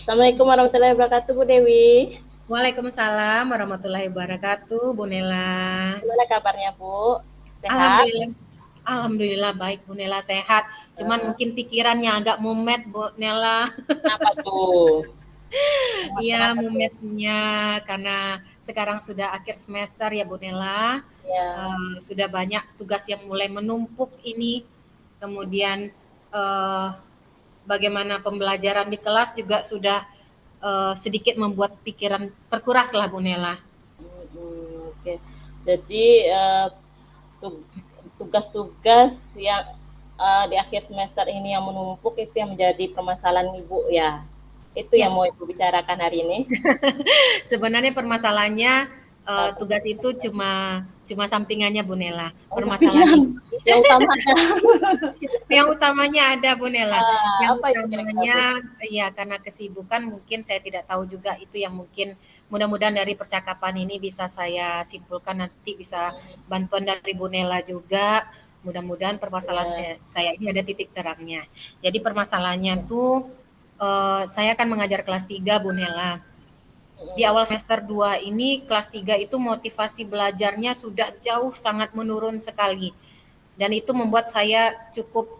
Assalamualaikum warahmatullahi wabarakatuh, Bu Dewi. Waalaikumsalam warahmatullahi wabarakatuh, Bu Nela. Gimana kabarnya, Bu? Sehat? Alhamdulillah, alhamdulillah baik, Bu Nela sehat. Cuman Eh, mungkin pikirannya agak mumet, Bu Nela. Kenapa tuh? Iya, Kenapa tuh? mumetnya karena sekarang sudah akhir semester ya, Bu Nela. Ya, Sudah banyak tugas yang mulai menumpuk ini. Kemudian eh, bagaimana pembelajaran di kelas juga sudah sedikit membuat pikiran terkuras lah, Bu Nela. oke. Jadi tu- tugas-tugas yang di akhir semester ini yang menumpuk itu yang menjadi permasalahan Ibu ya. Itu yang Ya, mau Ibu bicarakan hari ini. sebenarnya permasalahannya, Eh, tugas itu cuma cuma sampingannya, Bu Nela. oh, Permasalahan sampingan. itu Yang utamanya yang utamanya ada, Bu Nela. Yang apa itu kira-kira, Bu? utamanya ya karena kesibukan mungkin saya tidak tahu juga itu yang mungkin mudah-mudahan dari percakapan ini bisa saya simpulkan, nanti bisa bantuan dari Bu Nela juga. Mudah-mudahan permasalahan Ya, saya ini ada titik terangnya. Jadi permasalahannya tuh, saya akan mengajar kelas 3, Bu Nela. Di awal semester 2 ini kelas 3 itu motivasi belajarnya sudah jauh sangat menurun sekali. Dan itu membuat saya cukup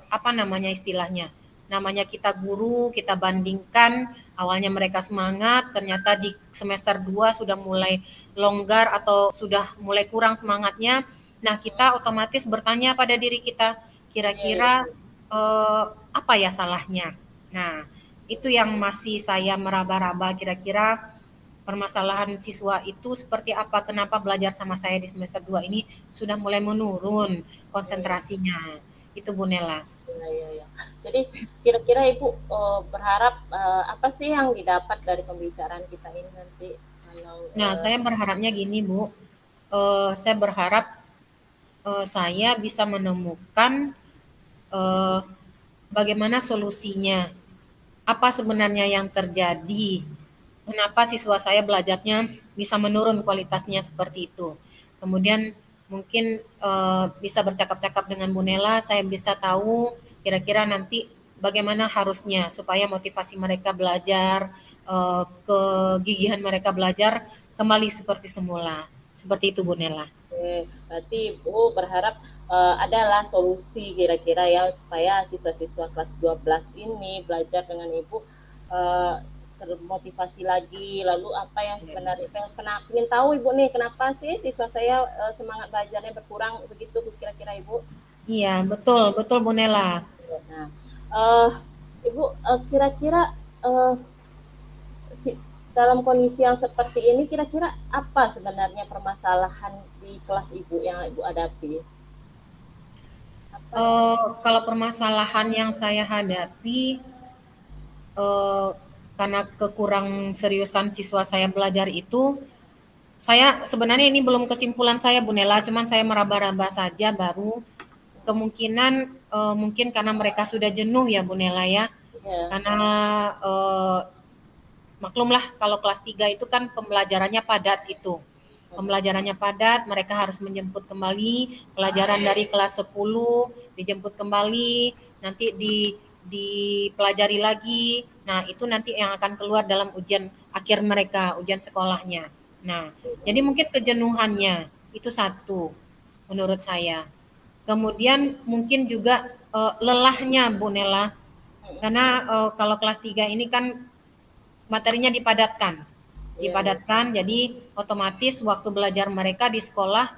apa namanya istilahnya? Namanya kita guru, kita bandingkan awalnya mereka semangat, ternyata di semester 2 sudah mulai longgar atau sudah mulai kurang semangatnya. Nah, kita otomatis bertanya pada diri kita, iya, iya. kira-kira apa ya salahnya? Nah, itu yang masih saya meraba-raba kira-kira permasalahan siswa itu seperti apa, kenapa belajar sama saya di semester 2 ini sudah mulai menurun konsentrasinya. Itu Bu Nela. Iya, iya, iya. Jadi kira-kira Ibu berharap apa sih yang didapat dari pembicaraan kita ini nanti kalau Nah, saya berharapnya gini Bu, saya berharap saya bisa menemukan eh, bagaimana solusinya, apa sebenarnya yang terjadi, kenapa siswa saya belajarnya bisa menurun kualitasnya seperti itu. Kemudian mungkin bisa bercakap-cakap dengan Bu Nela, saya bisa tahu kira-kira nanti bagaimana harusnya supaya motivasi mereka belajar, kegigihan mereka belajar kembali seperti semula. Seperti itu Bu Nela. berarti Ibu berharap adalah solusi kira-kira ya supaya siswa-siswa kelas 12 ini belajar dengan Ibu eh, termotivasi lagi. Lalu apa yang sebenarnya pengen tahu Ibu nih kenapa sih siswa saya semangat belajarnya berkurang begitu kira-kira Ibu? Iya, betul, betul Bu Nela. Nah, eh, Ibu kira-kira eh, si, dalam kondisi yang seperti ini kira-kira apa sebenarnya permasalahan di kelas Ibu yang Ibu hadapi? Apa yang Kalau permasalahan yang saya hadapi, eh, karena kekurang seriusan siswa saya belajar itu, saya sebenarnya ini belum kesimpulan saya Bu Nela, cuman saya meraba-raba saja baru kemungkinan mungkin karena mereka sudah jenuh ya Bu Nela ya, ya? karena eh, maklumlah kalau kelas 3 itu kan pembelajarannya padat itu. Pembelajarannya padat, mereka harus menjemput kembali pelajaran dari kelas 10, dijemput kembali, nanti dipelajari lagi. Nah, itu nanti yang akan keluar dalam ujian akhir mereka, ujian sekolahnya. Nah, jadi mungkin kejenuhannya itu satu menurut saya. Kemudian mungkin juga lelahnya Bu Nela, karena kalau kelas 3 ini kan materinya dipadatkan. Iya, iya. Dipadatkan, jadi otomatis waktu belajar mereka di sekolah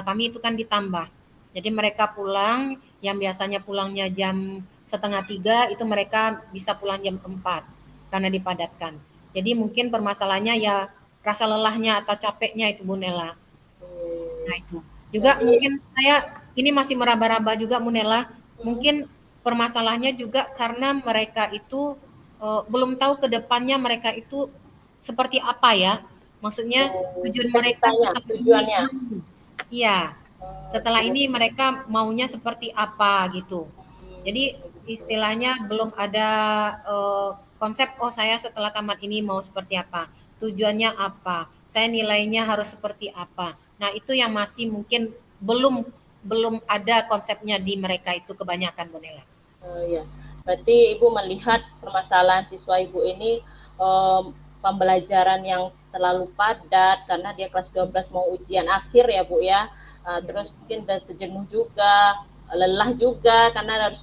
kami itu kan ditambah. Jadi mereka pulang, yang biasanya pulangnya jam setengah 3, itu mereka bisa pulang jam 4 karena dipadatkan. Jadi mungkin permasalahannya ya rasa lelahnya atau capeknya itu Bu Nela. Hmm, Nah itu. Juga Berarti mungkin saya ini masih meraba-raba juga Bu Nela, mungkin permasalahannya juga karena mereka itu belum tahu ke depannya mereka itu seperti apa ya. Maksudnya tujuan mereka cita-citanya, setelah ini, tujuannya. iya, setelah Jadi, ini mereka maunya seperti apa gitu. Jadi begitu. istilahnya belum ada konsep, oh saya setelah tamat ini mau seperti apa, tujuannya apa, saya nilainya harus seperti apa. Nah itu yang masih mungkin belum belum ada konsepnya di mereka itu kebanyakan Bu Nela. Iya. Berarti Ibu melihat permasalahan siswa Ibu ini pembelajaran yang terlalu padat karena dia kelas 12 mau ujian akhir ya Bu ya. Terus mungkin terjenuh juga, lelah juga karena harus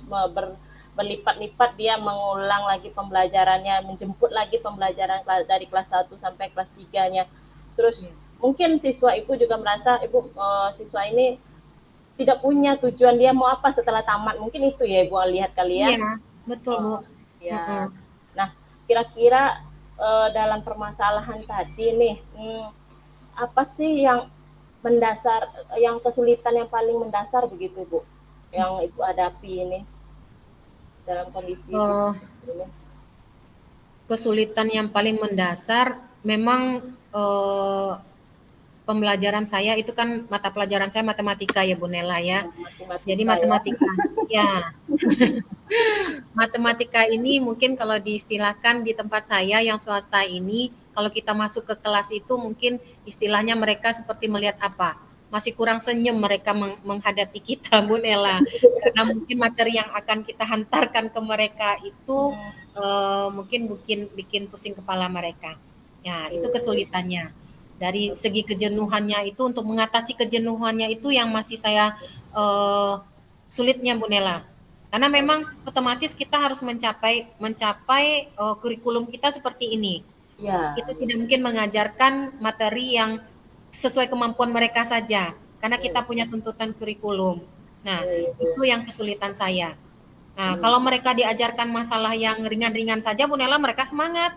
berlipat-lipat dia mengulang lagi pembelajarannya, menjemput lagi pembelajaran dari kelas 1 sampai kelas 3-nya. Terus mungkin siswa Ibu juga merasa siswa ini tidak punya tujuan dia mau apa setelah tamat. Mungkin itu ya Ibu lihat kali ya. Iya, betul Bu. Ya. Nah, kira-kira dalam permasalahan tadi nih, apa sih yang mendasar, yang kesulitan yang paling mendasar begitu Bu, yang Ibu hadapi ini dalam kondisi ini? Kesulitan yang paling mendasar memang pembelajaran saya itu kan mata pelajaran saya matematika ya Bu Nela ya. Jadi matematika ya. Matematika ini mungkin kalau diistilahkan di tempat saya yang swasta ini, kalau kita masuk ke kelas itu mungkin istilahnya mereka seperti melihat apa? Masih kurang senyum mereka menghadapi kita Bu Nela. Karena mungkin materi yang akan kita hantarkan ke mereka itu mungkin bikin pusing kepala mereka. Ya, itu kesulitannya. Dari segi kejenuhannya itu, untuk mengatasi kejenuhannya itu yang masih saya sulitnya Bu Nela. Karena memang otomatis kita harus mencapai kurikulum kita seperti ini. Ya. Kita tidak mungkin mengajarkan materi yang sesuai kemampuan mereka saja, karena kita punya tuntutan kurikulum. Nah, itu yang kesulitan saya. Nah, kalau mereka diajarkan masalah yang ringan-ringan saja, Bu Nela, mereka semangat.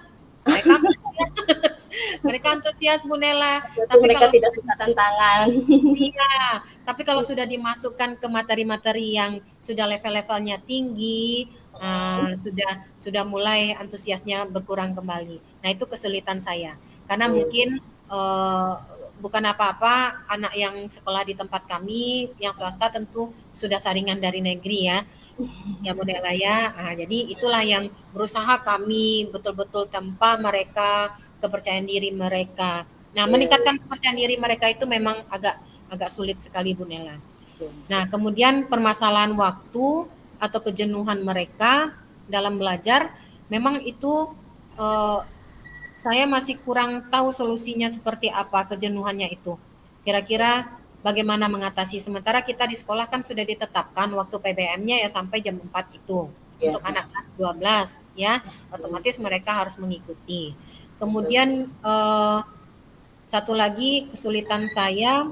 Mereka antusias Bu Nela. Tapi mereka kalau tidak suka tantangan. Iya, tapi kalau sudah dimasukkan ke materi-materi yang sudah level-levelnya tinggi, sudah mulai antusiasnya berkurang kembali. Nah, itu kesulitan saya. Karena mungkin bukan apa-apa, anak yang sekolah di tempat kami yang swasta tentu sudah saringan dari negeri ya. Ya Bu Nela ya. Jadi itulah yang berusaha kami betul-betul tempa mereka, kepercayaan diri mereka. Nah, meningkatkan kepercayaan diri mereka itu memang agak sulit sekali Bu Nela. Nah, kemudian permasalahan waktu atau kejenuhan mereka dalam belajar, memang itu saya masih kurang tahu solusinya seperti apa kejenuhannya itu. Kira-kira bagaimana mengatasi, sementara kita di sekolah kan sudah ditetapkan waktu PBM-nya ya sampai jam 4 itu untuk anak kelas 12 ya, otomatis mereka harus mengikuti. Kemudian satu lagi kesulitan saya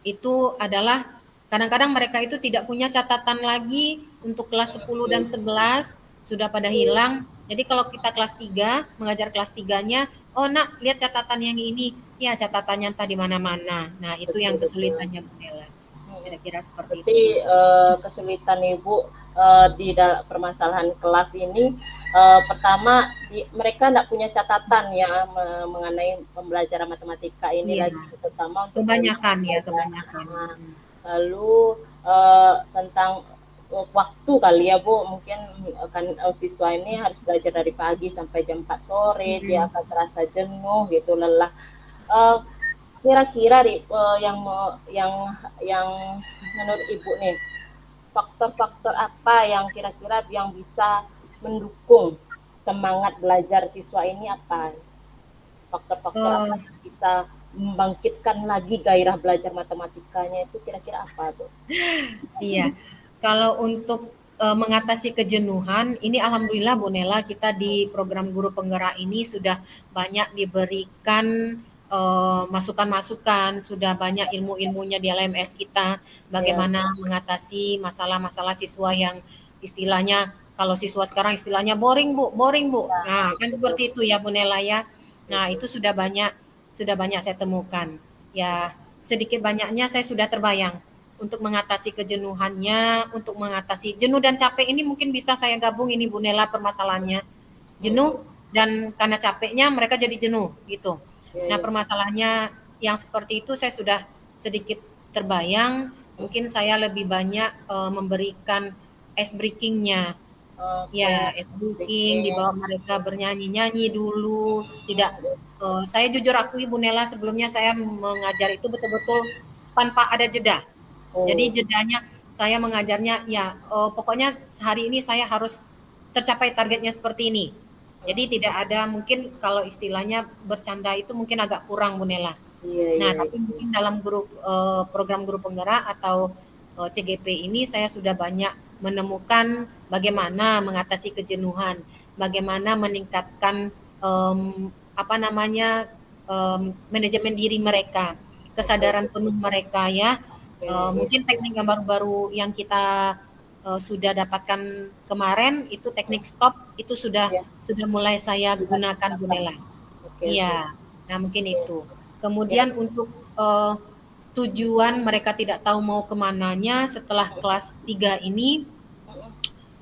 itu adalah kadang-kadang mereka itu tidak punya catatan lagi untuk kelas 10 dan 11 sudah pada hilang. Jadi kalau kita kelas 3 mengajar kelas 3-nya, oh nak lihat catatan yang ini, ya catatannya entah di mana-mana. Nah, itu yang kesulitannya Bu Nela. Kira-kira seperti itu. Kesulitan Ibu di permasalahan kelas ini, pertama mereka tidak punya catatan ya mengenai pembelajaran matematika ini lagi, terutama untuk kebanyakan. Lalu tentang waktu kali ya Bu, mungkin akan siswa ini harus belajar dari pagi sampai jam 4 sore, dia akan terasa jenuh gitu, lelah. Kira-kira yang menurut Ibu nih, faktor-faktor apa yang kira-kira yang bisa mendukung semangat belajar siswa ini apa? Faktor-faktor apa yang bisa membangkitkan lagi gairah belajar matematikanya itu kira-kira apa tuh? Iya, kalau untuk mengatasi kejenuhan, ini alhamdulillah Bu Nela, kita di program guru penggerak ini sudah banyak diberikan masukan-masukan, sudah banyak ilmu-ilmunya di LMS kita, bagaimana mengatasi masalah-masalah siswa yang istilahnya, kalau siswa sekarang istilahnya boring Bu. Nah, kan seperti itu ya Bu Nela ya. Nah, itu sudah banyak saya temukan. Ya, sedikit banyaknya saya sudah terbayang untuk mengatasi kejenuhannya, untuk mengatasi jenuh dan capek ini mungkin bisa saya gabung ini Bu Nela permasalahannya. Jenuh dan karena capeknya mereka jadi jenuh gitu. Nah, permasalahannya yang seperti itu saya sudah sedikit terbayang, mungkin saya lebih banyak memberikan ice breaking-nya. Ya, ice breaking, dibawa mereka bernyanyi-nyanyi dulu, tidak saya jujur akui Bu Nela, sebelumnya saya mengajar itu betul-betul tanpa ada jeda. Jadi jedanya saya mengajarnya ya pokoknya sehari ini saya harus tercapai targetnya seperti ini. Jadi tidak ada mungkin kalau istilahnya bercanda itu mungkin agak kurang Bu Nela. Iya, Nah, iya, tapi mungkin dalam grup program guru penggerak atau CGP ini saya sudah banyak menemukan bagaimana mengatasi kejenuhan, bagaimana meningkatkan apa namanya manajemen diri mereka, oke, kesadaran penuh mereka ya. oke, iya, Mungkin teknik yang baru-baru yang kita sudah dapatkan kemarin itu teknik stop itu iya, sudah mulai saya sudah gunakan Bu diterapkan. Nela. Oke, oke, Iya, nah mungkin oke. itu. Ya, Kemudian untuk tujuan mereka tidak tahu mau kemananya setelah kelas 3 ini,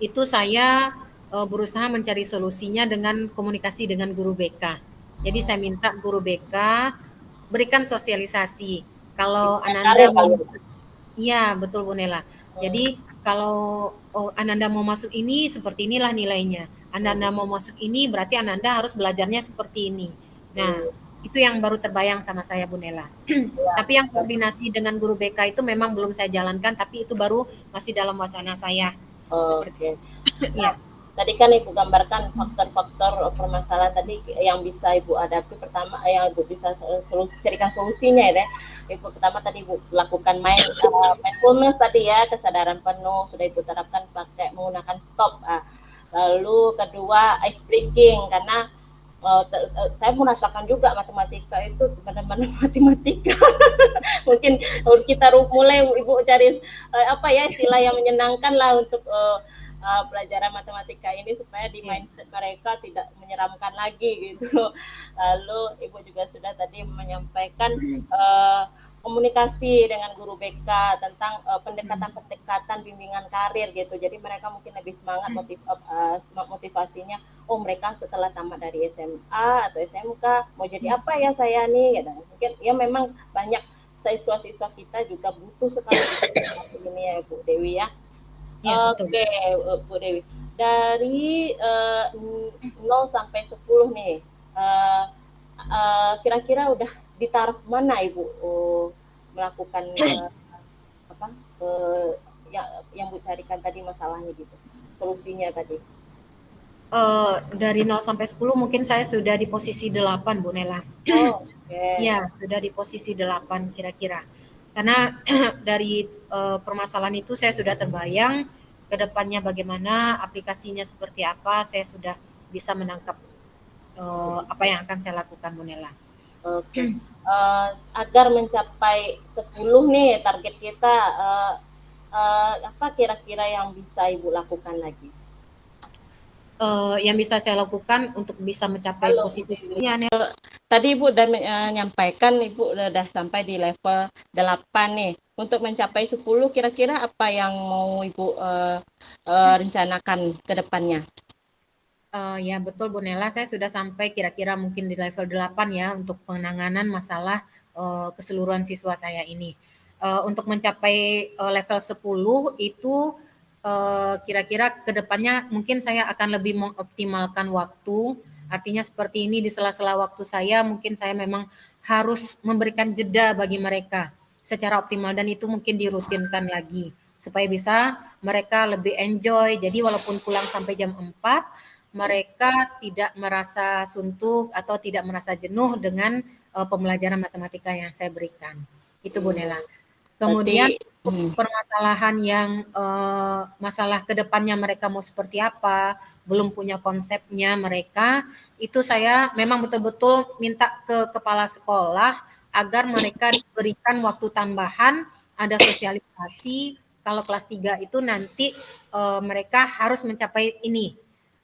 itu saya berusaha mencari solusinya dengan komunikasi dengan guru BK. Jadi saya minta guru BK berikan sosialisasi. Kalau bidang Ananda karir mau kali ya. masuk, iya betul Bu Nela. Hmm, Jadi kalau Ananda mau masuk ini seperti inilah nilainya. Ananda hmm, mau masuk ini berarti Ananda harus belajarnya seperti ini. Nah, hmm. itu yang baru terbayang sama saya Bu Nela. Ya, Tapi yang koordinasi dengan guru BK itu memang belum saya jalankan, tapi itu baru masih dalam wacana saya. Seperti oke. Nah, ya. tadi kan Ibu gambarkan faktor-faktor permasalahan tadi yang bisa Ibu hadapi. Pertama, yang Ibu bisa carikan solusinya ya. Ibu pertama tadi Ibu lakukan mindfulness tadi ya, kesadaran penuh sudah Ibu terapkan pakai menggunakan stop. Lalu kedua ice breaking karena saya merasakan juga matematika itu benar-benar matematika. Mungkin kita mulai Ibu cari apa ya istilah yang menyenangkan lah untuk pelajaran matematika ini supaya di Ya. mindset mereka tidak menyeramkan lagi gitu. Lalu Ibu juga sudah tadi menyampaikan komunikasi dengan guru BK tentang pendekatan-pendekatan bimbingan karir gitu. Jadi mereka mungkin lebih semangat motivasinya. Oh mereka setelah tamat dari SMA atau SMK mau jadi apa ya saya nih? Ya, mungkin ya memang banyak siswa-siswa kita juga butuh sekali ini ya Bu Dewi ya. Ya, betul. Oke, Bu Dewi. Dari 0 sampai 10 nih, kira-kira udah di taraf mana Ibu melakukan apa yang Bu carikan tadi masalahnya gitu, solusinya tadi? Dari 0 sampai 10 mungkin saya sudah di posisi 8 Bu Nela. Oh, oke. Ya, sudah di posisi 8 kira-kira. Karena dari permasalahan itu saya sudah terbayang ke depannya bagaimana, aplikasinya seperti apa, saya sudah bisa menangkap apa yang akan saya lakukan Bu Nela. Oke. Agar mencapai 10 nih target kita, apa kira-kira yang bisa Ibu lakukan lagi? Yang bisa saya lakukan untuk bisa mencapai Halo, Bu posisi Dewi. sebelumnya. Tadi Ibu udah menyampaikan Ibu udah sampai di level 8 nih. Untuk mencapai 10 kira-kira apa yang mau Ibu rencanakan ke depannya? Ya betul Bu Nela, saya sudah sampai kira-kira mungkin di level 8 ya untuk penanganan masalah keseluruhan siswa saya ini. Untuk mencapai level 10 itu kira-kira ke depannya mungkin saya akan lebih mengoptimalkan waktu. Artinya seperti ini di sela-sela waktu saya mungkin saya memang harus memberikan jeda bagi mereka secara optimal dan itu mungkin dirutinkan lagi supaya bisa mereka lebih enjoy. Jadi walaupun pulang sampai jam 4 mereka tidak merasa suntuk atau tidak merasa jenuh dengan pembelajaran matematika yang saya berikan. Itu Bu Nela. Kemudian Berarti permasalahan yang masalah kedepannya mereka mau seperti apa, belum punya konsepnya mereka, itu saya memang betul-betul minta ke kepala sekolah agar mereka diberikan waktu tambahan, ada sosialisasi, kalau kelas 3 itu nanti mereka harus mencapai ini.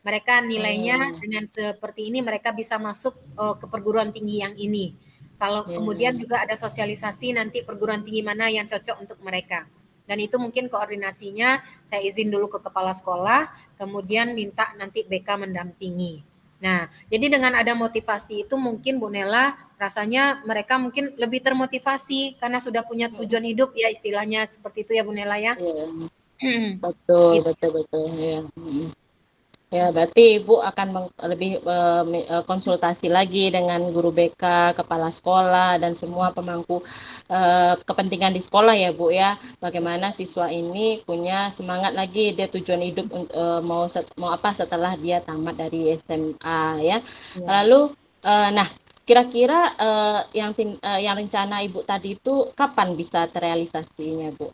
Mereka nilainya dengan seperti ini mereka bisa masuk ke perguruan tinggi yang ini. Kalau kemudian juga ada sosialisasi nanti perguruan tinggi mana yang cocok untuk mereka. Dan itu mungkin koordinasinya saya izin dulu ke kepala sekolah, kemudian minta nanti BK mendampingi. Nah, jadi dengan ada motivasi itu mungkin Bu Nela rasanya mereka mungkin lebih termotivasi karena sudah punya tujuan hidup ya istilahnya seperti itu ya Bu Nela ya. ya, betul, Gitu. betul, betul. Ya. Ya, berarti Ibu akan lebih konsultasi lagi dengan guru BK, kepala sekolah, dan semua pemangku kepentingan di sekolah ya Bu ya. Bagaimana siswa ini punya semangat lagi, dia tujuan hidup mau apa setelah dia tamat dari SMA ya. Ya. Lalu, nah kira-kira yang rencana Ibu tadi itu kapan bisa terrealisasinya Bu?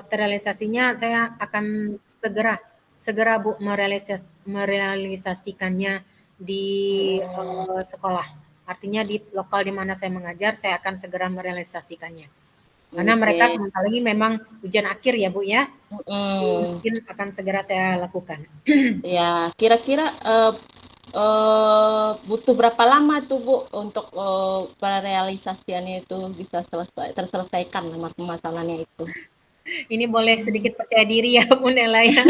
Terrealisasinya saya akan segera Bu merealisasikannya di sekolah. Artinya di lokal di mana saya mengajar, saya akan segera merealisasikannya. Karena mereka Oke. sebentar lagi memang ujian akhir ya Bu ya. Mm. Mungkin akan segera saya lakukan. Ya, kira-kira butuh berapa lama tuh Bu untuk perealisasiannya itu bisa terselesaikan permasalahannya itu? Ini boleh sedikit percaya diri ya Bu Nela ya.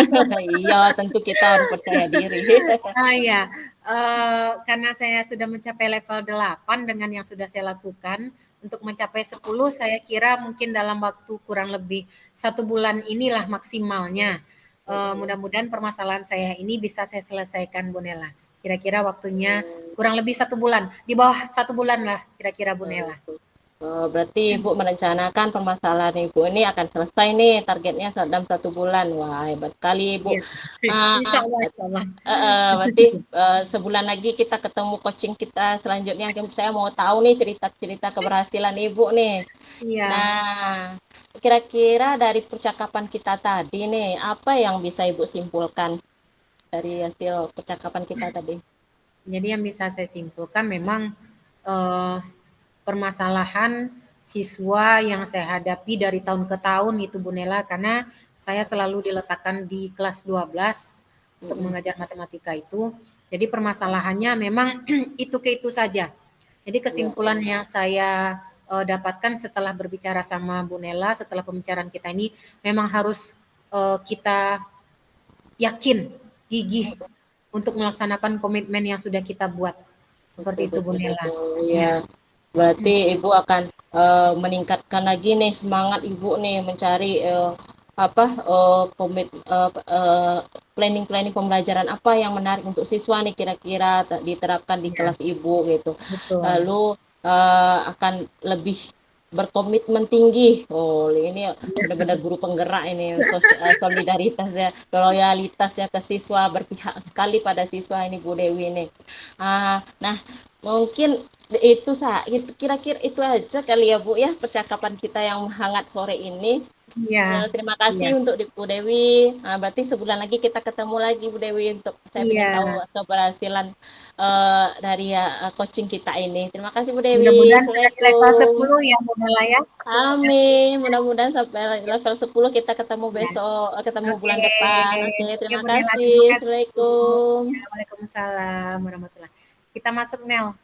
Iya, tentu kita harus percaya diri. Ya, karena saya sudah mencapai level 8 dengan yang sudah saya lakukan, untuk mencapai 10 saya kira mungkin dalam waktu kurang lebih 1 bulan inilah maksimalnya. Mudah-mudahan permasalahan saya ini bisa saya selesaikan Bu Nela. Kira-kira waktunya kurang lebih 1 bulan, di bawah 1 bulan lah kira-kira Bu Nela. Berarti Ibu merencanakan permasalahan Ibu ini akan selesai nih targetnya dalam 1 bulan. Wah, hebat sekali Ibu. Ya. Insya Allah, insya Allah. Berarti sebulan lagi kita ketemu coaching kita selanjutnya. Saya mau tahu nih cerita-cerita keberhasilan Ibu nih. Iya. Nah, kira-kira dari percakapan kita tadi nih, apa yang bisa Ibu simpulkan dari hasil percakapan kita tadi? Jadi yang bisa saya simpulkan memang permasalahan siswa yang saya hadapi dari tahun ke tahun itu Bu Nela, karena saya selalu diletakkan di kelas 12 untuk mengajar matematika itu. Jadi permasalahannya memang itu ke itu saja. Jadi kesimpulan yang saya dapatkan setelah berbicara sama Bu Nela, setelah pembicaraan kita ini, memang harus kita yakin, gigih untuk melaksanakan komitmen yang sudah kita buat. Seperti itu Bu Nela. Ya. Berarti Ibu akan meningkatkan lagi nih semangat Ibu nih mencari planning pembelajaran apa yang menarik untuk siswa nih kira-kira diterapkan di kelas Ibu gitu. Betul. Lalu akan lebih berkomitmen tinggi. Oh, ini benar-benar guru penggerak ini, solidaritas ya, loyalitas ya ke siswa, berpihak sekali pada siswa ini Bu Dewi ini. Nah, mungkin itu kira-kira itu aja kali ya Bu ya percakapan kita yang hangat sore ini. Iya. Terima kasih untuk Bu Dewi. Berarti sebulan lagi kita ketemu lagi Bu Dewi untuk saya ingin tahu keberhasilan dari coaching kita ini. Terima kasih Bu Dewi. Mudah-mudahan sudah di level 10 ya Bu Nela ya. Amin. Mudah-mudahan sampai level 10 kita ketemu besok, ketemu bulan depan. Oke, terima kasih. Assalamualaikum. Waalaikumsalam warahmatullahi. Kita masuk Nel.